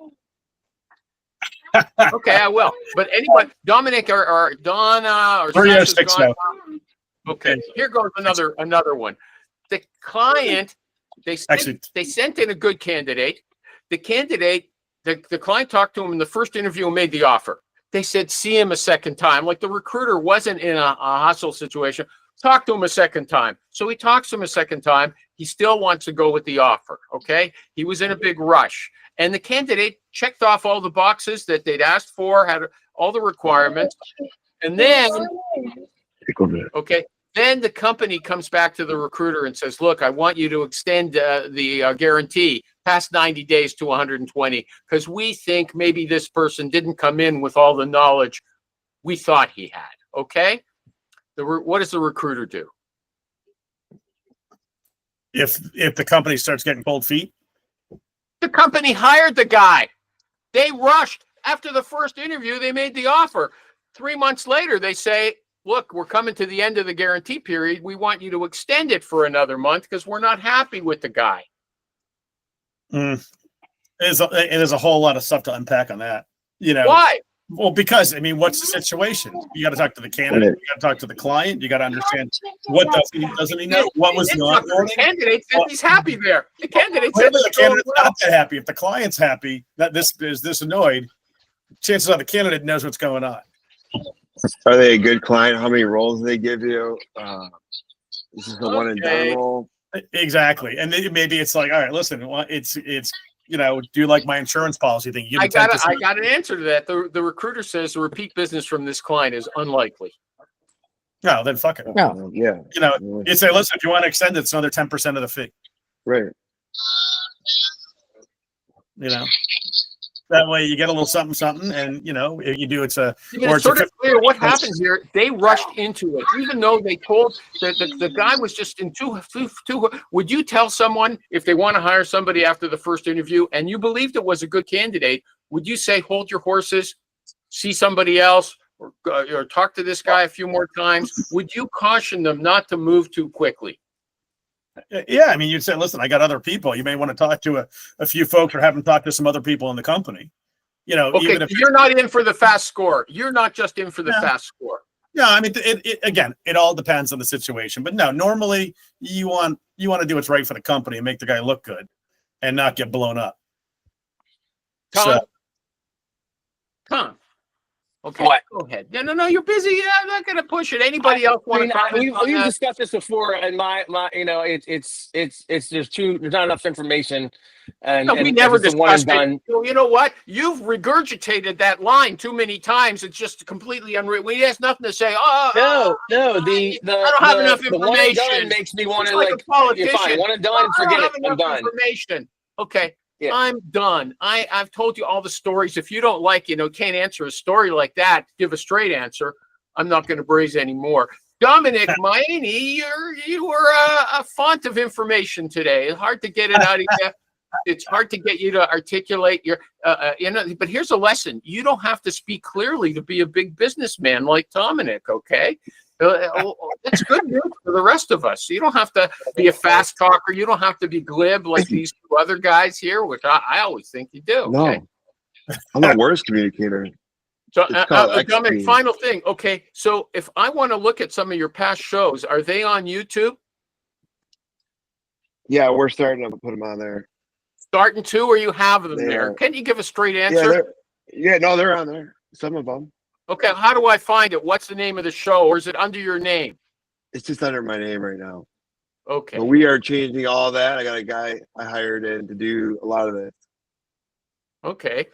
Okay, I will. But anybody, Dominic or Donna or Sasha's 6 gone. now. Okay, here goes another one. The client, they sent in a good candidate. The candidate, the client talked to him in the first interview and made the offer. They said, see him a second time. Like the recruiter wasn't in a hostile situation. Talk to him a second time. So he talks to him a second time. He still wants to go with the offer. Okay. He was in a big rush. And the candidate checked off all the boxes that they'd asked for, had all the requirements. And then, okay, then the company comes back to the recruiter and says, look, I want you to extend the guarantee past 90 days to 120 because we think maybe this person didn't come in with all the knowledge we thought he had. Okay. What does the recruiter do? If the company starts getting cold feet? The company hired the guy. They rushed. After the first interview, they made the offer. 3 months later, they say, look, we're coming to the end of the guarantee period. We want you to extend it for another month because we're not happy with the guy. There's a whole lot of stuff to unpack on that. Why? Well, because what's the situation? You got to talk to the candidate. You got to talk to the client. You got to understand what doesn't he know? What was the onboarding? The candidate said he's happy there. The candidate said the candidate's not that happy. If the client's happy, that this is this annoyed, chances are the candidate knows what's going on. Are they a good client? How many roles do they give you? This is the one and done role. Exactly. And then maybe it's like, all right, listen, it's do you like my insurance policy thing? I got an answer to that. The recruiter says the repeat business from this client is unlikely. No, then fuck it. No. Yeah. You say, listen, if you want to extend it, it's another 10% of the fee. Right. That way you get a little something, and if you do, it's sort of clear what happened here. They rushed into it, even though they told that the guy was just in too. Would you tell someone if they want to hire somebody after the first interview and you believed it was a good candidate? Would you say, hold your horses, see somebody else, or talk to this guy a few more times? Would you caution them not to move too quickly? Yeah, I mean, you'd say, listen, I got other people. You may want to talk to a few folks or have them talk to some other people in the company. Okay, even if you're not in for the fast score. You're not just in for the fast score. No, I mean, it all depends on the situation. But no, normally you want to do what's right for the company and make the guy look good and not get blown up. Tom. Okay, what? Go ahead. No, you're busy. Yeah, I'm not going to push it. Anybody else want to comment? We've discussed this before, and it's there's not enough information, and we never discussed it. You know what? You've regurgitated that line too many times. It's just completely unreal. We has nothing to say. No. I don't have enough information. The one and done makes me want to like a politician. Fine, one and done, forget it. I'm done. Information. Okay. Yeah. I'm done. I've told you all the stories. If you don't like, can't answer a story like that, give a straight answer. I'm not going to braze anymore. Dominic Maini, you were a font of information today. It's hard to get it out of you. It's hard to get you to articulate your, but here's a lesson. You don't have to speak clearly to be a big businessman like Dominic, okay? That's good news for the rest of us. You don't have to be a fast talker. You don't have to be glib like these two other guys here, which I always think you do. Okay? No, I'm the worst communicator. So, Dominic, final thing. Okay, so if I want to look at some of your past shows, are they on YouTube? Yeah, we're starting to put them on there. Starting to, or you have them there? Can you give a straight answer? They're on there. Some of them. Okay, how do I find it? What's the name of the show, or is it under your name? It's just under my name right now. Okay. But we are changing all that. I got a guy I hired in to do a lot of this. Okay.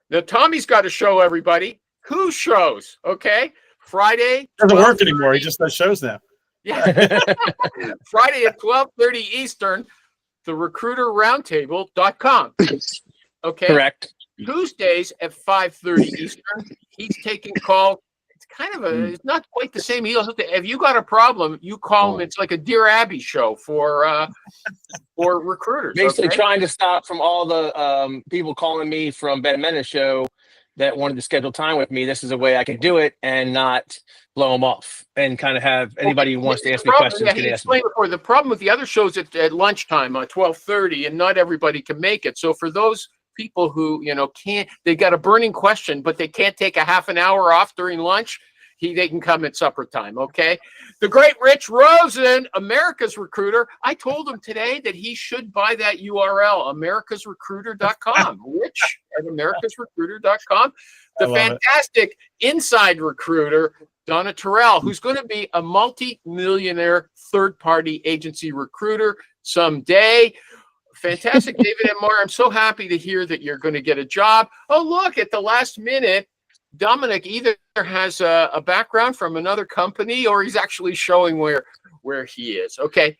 Now, Tommy's got a show, everybody. Who shows? Okay. Friday. Doesn't work 12:30 anymore. He just does shows now. Yeah. Friday at 12:30 Eastern, the recruiterroundtable.com. Okay. Correct. Tuesdays at 5:30 Eastern, he's taking calls. It's kind of it's not quite the same. If you got a problem, you call him. It's like a Dear Abby show for recruiters. Basically okay? trying to stop from all the people calling me from Ben Menace show that wanted to schedule time with me. This is a way I can do it and not blow them off, and kind of have anybody who wants to ask me questions Yeah, can he ask me. explained before. The problem with the other shows at lunchtime on 12:30, and not everybody can make it. So for those people who can't, they got a burning question, but they can't take a half an hour off during lunch, they can come at supper time. Okay. The great Rich Rosen, America's Recruiter. I told him today that he should buy that URL, americasrecruiter.com. Rich at americasrecruiter.com. The fantastic Inside Recruiter, Donna Terrell, who's going to be a multi-millionaire third-party agency recruiter someday. Fantastic, David and Mar. I'm so happy to hear that you're going to get a job. Oh, look, at the last minute, Dominic either has a background from another company, or he's actually showing where he is. Okay.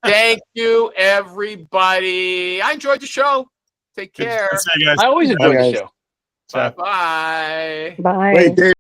Thank you, everybody. I enjoyed the show. Take care. Good to see you guys. I always enjoy the guys. show. Bye-bye. Bye. Wait, Dave.